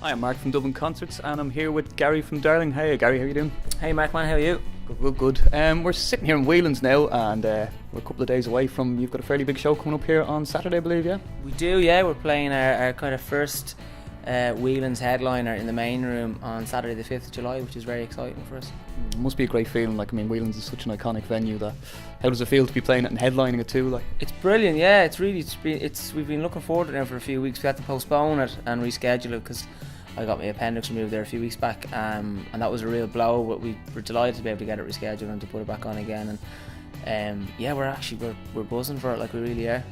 Hi, I'm Mark from Dublin Concerts, and I'm here with Gary from Darling. Hey, Gary, how are you doing? Hey, Mark, man, how are you? Good. We're sitting here in Whelan's now, and we're a couple of days away from. You've got a fairly big show coming up here on Saturday, I believe, yeah? We do, yeah. We're playing our kind of first Whelan's headliner in the main room on Saturday the 5th of July, which is very exciting for us. It must be a great feeling. Whelan's is such an iconic venue. How does it feel to be playing it and headlining it too? It's brilliant, yeah. We've been looking forward to it now for a few weeks. We had to postpone it and reschedule it because I got my appendix removed there a few weeks back, and that was a real blow. But we were delighted to be able to get it rescheduled and to put it back on again. And we're buzzing for it, like we really are.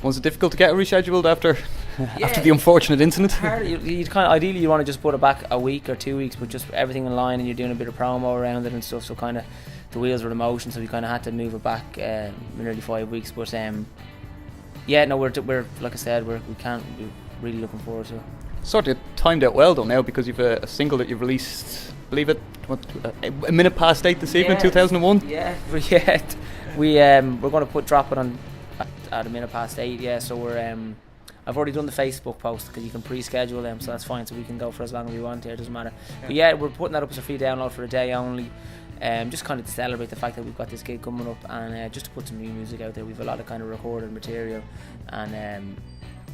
Was it difficult to get it rescheduled after the unfortunate incident? Ideally you want to just put it back a week or 2 weeks, but just everything in line, and you're doing a bit of promo around it and stuff. So kind of the wheels were in motion, so we kind of had to move it back nearly 5 weeks. But we're like I said, we're really looking forward to it. Sort of timed out well though now, because you've a single that you've released, believe it, a minute past 8 this evening, 2001. Yeah, we're going to drop it on at a minute past 8. Yeah, so I've already done the Facebook post because you can pre-schedule them, so that's fine. So we can go for as long as we want here. It doesn't matter. Yeah. But yeah, we're putting that up as a free download for a day only. Just kind of to celebrate the fact that we've got this gig coming up, and just to put some new music out there. We've a lot of kind of recorded material, and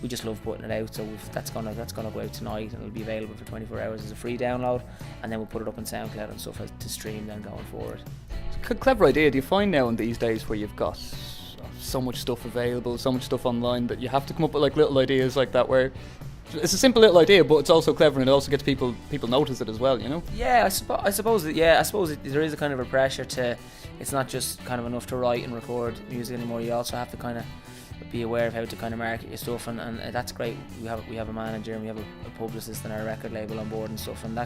we just love putting it out. So that's gonna go out tonight, and it'll be available for 24 hours as a free download, and then we'll put it up on SoundCloud and stuff to stream then going forward. It's a clever idea. Do you find now in these days where you've got so much stuff available, so much stuff online, that you have to come up with like little ideas like that, where it's a simple little idea but it's also clever, and it also gets people notice it as well, you know? Yeah, I suppose there is a kind of a pressure to, it's not just kind of enough to write and record music anymore. You also have to kind of be aware of how to kind of market your stuff, and that's great. We have a manager and we have a publicist and our record label on board and stuff, and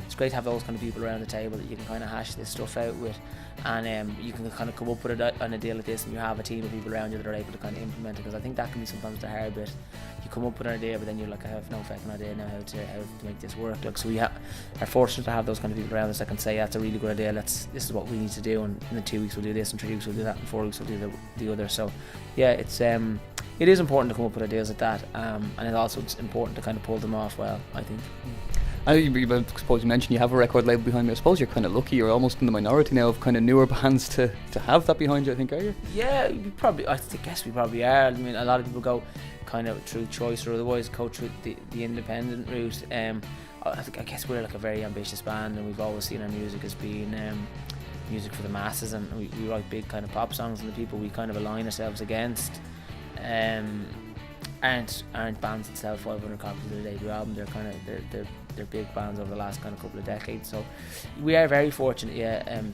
it's great to have those kind of people around the table that you can kind of hash this stuff out with, and you can kind of come up with an idea like this, and you have a team of people around you that are able to kind of implement it, because I think that can be sometimes the hard bit. You come up with an idea, but then you're like, I have no fucking idea now how to make this work. Like, so we are fortunate to have those kind of people around us that can say, yeah, that's a really good idea, this is what we need to do, and in 2 weeks we'll do this, in 3 weeks we'll do that, in 4 weeks we'll do the other. So yeah, it is important to come up with ideas like that, and it's important to kind of pull them off well, I think. I suppose you mentioned you have a record label behind you. I suppose you're kind of lucky. You're almost in the minority now of kind of newer bands to have that behind you, I think, are you? Yeah, I guess we probably are. I mean, a lot of people go kind of through choice or otherwise go through the independent route. I guess we're like a very ambitious band, and we've always seen our music as being music for the masses, and we write big kind of pop songs, and the people we kind of align ourselves against aren't bands that sell 500 copies of their debut album. They're big bands over the last kind of couple of decades. So we are very fortunate,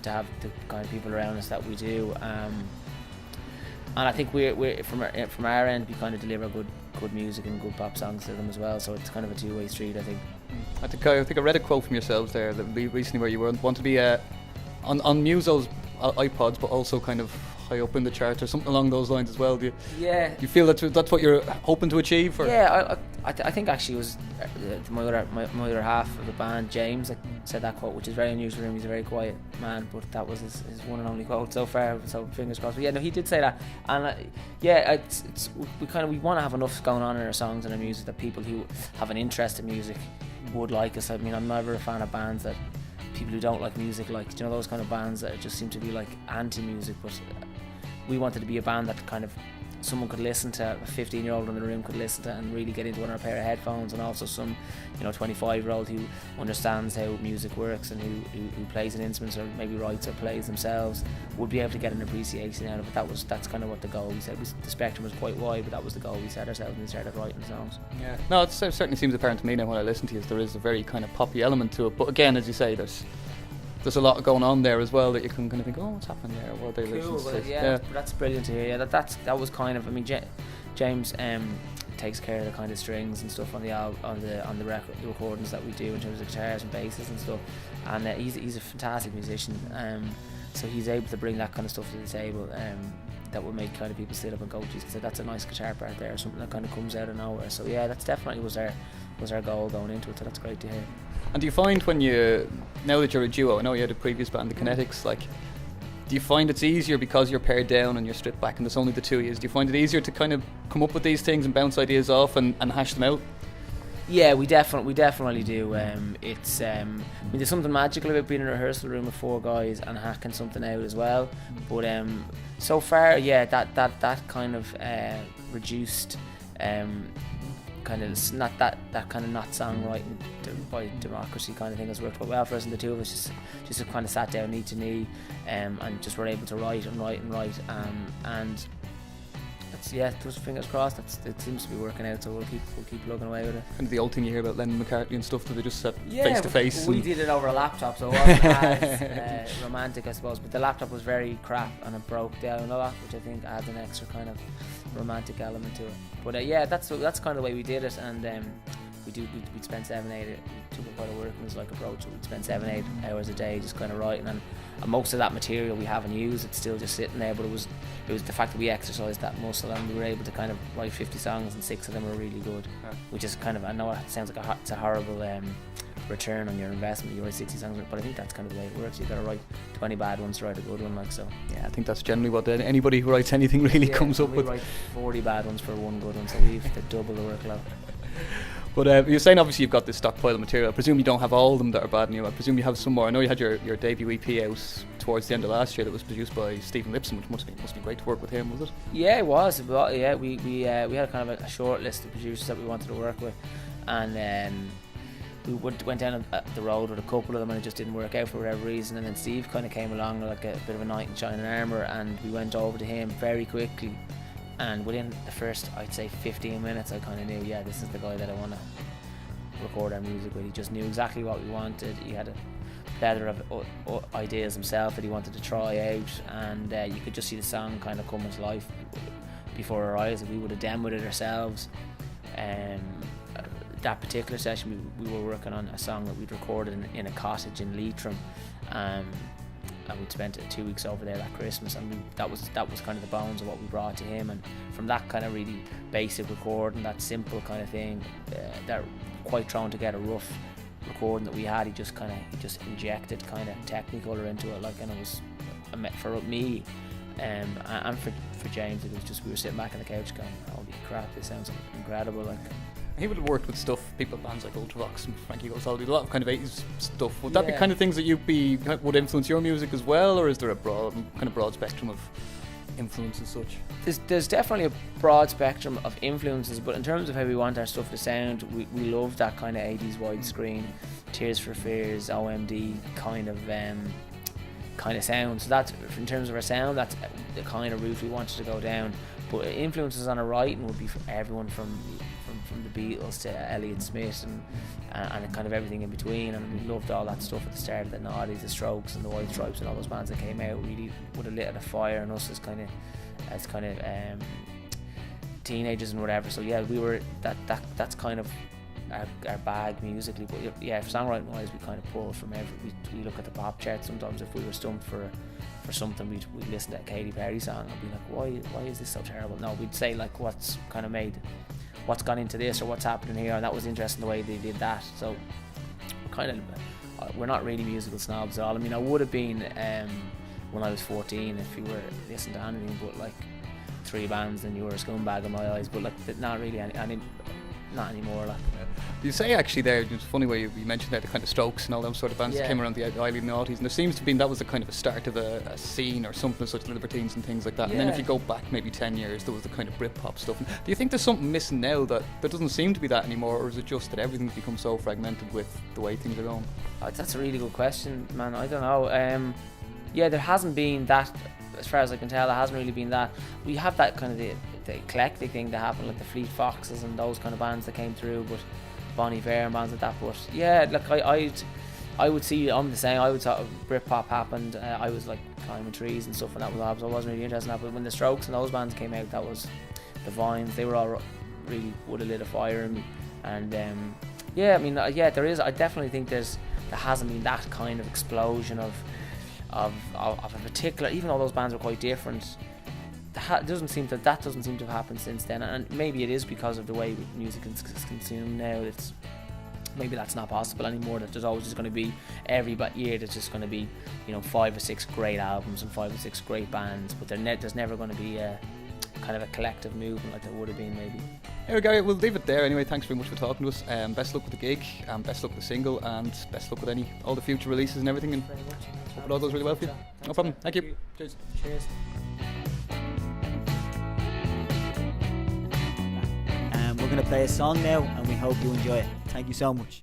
to have the kind of people around us that we do. And I think we're from our end, we kind of deliver good music and good pop songs to them as well. So it's kind of a two-way street, I think. I think I read a quote from yourselves there recently where you want to be on Muso's iPods, but also kind of high up in the chart or something along those lines as well. Do you feel that's what you're hoping to achieve? Or? Yeah, I think actually it was my other half of the band, James, that said that quote, which is very unusual for him. He's a very quiet man, but that was his one and only quote so far, so fingers crossed. But yeah, no, he did say that, and we want to have enough going on in our songs and our music that people who have an interest in music would like us. I mean, I'm never a fan of bands that people who don't like music, like, you know, those kind of bands that just seem to be like anti-music, but we wanted to be a band that kind of someone could listen to, a 15-year-old in the room could listen to and really get into on a pair of headphones, and also some 25-year-old who understands how music works and who plays an instrument or maybe writes or plays themselves would be able to get an appreciation out of it. That's kind of what the goal we said. The spectrum was quite wide, but that was the goal we set ourselves when we started writing songs. Yeah, no, it certainly seems apparent to me now when I listen to you. There is a very kind of poppy element to it, but again, as you say, there's a lot going on there as well that you can kind of think, oh, what's happening there? What are they listening to? Yeah, that's brilliant to hear. Yeah, that was kind of, I mean, James takes care of the kind of strings and stuff on the recordings that we do in terms of guitars and basses and stuff, and he's a fantastic musician. So he's able to bring that kind of stuff to the table that will make kind of people sit up and go, geez, that's a nice guitar part there, or something that kind of comes out of nowhere. So yeah, that's definitely was our goal going into it. So that's great to hear. And do you find now that you're a duo, I know you had a previous band, the Kinetics, like, do you find it's easier because you're pared down and you're stripped back and there's only the two of you? Do you find it easier to kind of come up with these things and bounce ideas off and hash them out? Yeah, we definitely do. It's I mean, there's something magical about being in a rehearsal room with 4 guys and hacking something out as well. But so far, yeah, that kind of reduced kind of not that kind of not songwriting by democracy kind of thing has worked quite well for us, and the two of us just kind of sat down knee to knee and just were able to write and those fingers crossed. It seems to be working out, so we'll keep plugging away with it. And the old thing you hear about Lennon McCartney and stuff, that they just sat face to face. We did it over a laptop, so it wasn't as romantic, I suppose. But the laptop was very crap and it broke down a lot, which I think adds an extra kind of romantic element to it. But that's kind of the way we did it, and we'd spend 7-8. It took quite a workman's like approach. We'd spend 7-8 hours a day just kind of writing, and most of that material we haven't used. It's still just sitting there. But it was the fact that we exercised that muscle, and we were able to kind of write 50 songs, and 6 of them were really good. Yeah. Which is kind of, I know it sounds like it's a horrible return on your investment. You write 60 songs, but I think that's kind of the way it works. You got to write 20 bad ones to write a good one, like so. Yeah, I think that's generally what anybody who writes anything really comes up with. We write 40 bad ones for one good one, so we've to double the workload. But you're saying obviously you've got this stockpile of material. I presume you don't have all of them that are bad new. I presume you have some more. I know you had your debut EP out towards the end of last year that was produced by Stephen Lipson, which must be great to work with him, was it? Yeah, it was. Yeah, we had kind of a short list of producers that we wanted to work with, and we went down the road with a couple of them, and it just didn't work out for whatever reason. And then Steve kind of came along like a bit of a knight in shining armour, and we went over to him very quickly. And within the first, I'd say 15 minutes, I kind of knew, yeah, this is the guy that I want to record our music with. He just knew exactly what we wanted. He had a plethora of ideas himself that he wanted to try out, and you could just see the song kind of come to life before our eyes. We would have demoed it ourselves. That particular session, we were working on a song that we'd recorded in a cottage in Leitrim. And we'd spent 2 weeks over there that Christmas, and that was kind of the bones of what we brought to him. And from that kind of really basic recording, that simple kind of thing, that quite thrown together rough recording that we had, he just injected kind of Technicolor into it, like, and it was for me and for James, it was just, we were sitting back on the couch going, holy crap, this sounds incredible. Like, he would have worked with bands like Ultravox and Frankie Goes Holiday, a lot of kind of 80s stuff. Would that be kind of things that would influence your music as well, or is there a broad spectrum of influence as such? There's definitely a broad spectrum of influences, but in terms of how we want our stuff to sound, we love that kind of 80s widescreen, Tears for Fears, OMD kind of sound. So that's, in terms of our sound, that's the kind of route we wanted to go down. But influences on our writing would be from everyone from the Beatles to Elliott Smith and kind of everything in between. And we loved all that stuff at the start of the Naughties, the Strokes and the White Stripes and all those bands that came out. Really would have lit a fire in us as kind of teenagers and whatever. So yeah, we were that's kind of our bag musically. But yeah, songwriting wise, we kind of pull from we look at the pop charts sometimes. If we were stumped for something, we'd listen to a Katy Perry song and be like, why is this so terrible? No, we'd say like what's gone into this, or what's happening here, and that was interesting the way they did that. So we're not really musical snobs at all. I mean, I would have been when I was 14 if you were listening to anything but like 3 bands, then you were a scumbag in my eyes. But like, not really not anymore. Like, you say actually there, it's funny where you mentioned there the kind of Strokes and all them sort of bands that came around the early noughties, and there seems to be that was a kind of a start of a scene or something, such Libertines and things like that. And then if you go back maybe 10 years, there was the kind of Britpop stuff. And do you think there's something missing now that there doesn't seem to be that anymore, or is it just that everything's become so fragmented with the way things are going? That's a really good question, man. I don't know. There hasn't been that, as far as I can tell. There hasn't really been that. We have that kind of the eclectic thing that happened, like the Fleet Foxes and those kind of bands that came through, but Bon Iver and bands like that. But yeah, like I would see, I'm the same. I would thought Britpop happened. I was like climbing trees and stuff, and that was all. So I wasn't really interested in that. But when the Strokes and those bands came out, that was the Vines. They were all really would have lit a fire in me. And there is. I definitely think there hasn't been that kind of explosion of a particular. Even though those bands were quite different, that doesn't seem to have happened since then. And maybe it is because of the way music is consumed now. Maybe that's not possible anymore, that there's always just going to be, every year there's just going to be 5 or 6 great albums and 5 or 6 great bands, but there's never going to be a kind of a collective movement like there would have been maybe. Anyway, Gary, we'll leave it there. Anyway, thanks very much for talking to us. Best luck with the gig, best luck with the single, and best luck with all the future releases and everything. And hope it all goes really well for you. No problem. Thank you. Cheers. Cheers. We're going to play a song now, and we hope you enjoy it. Thank you so much.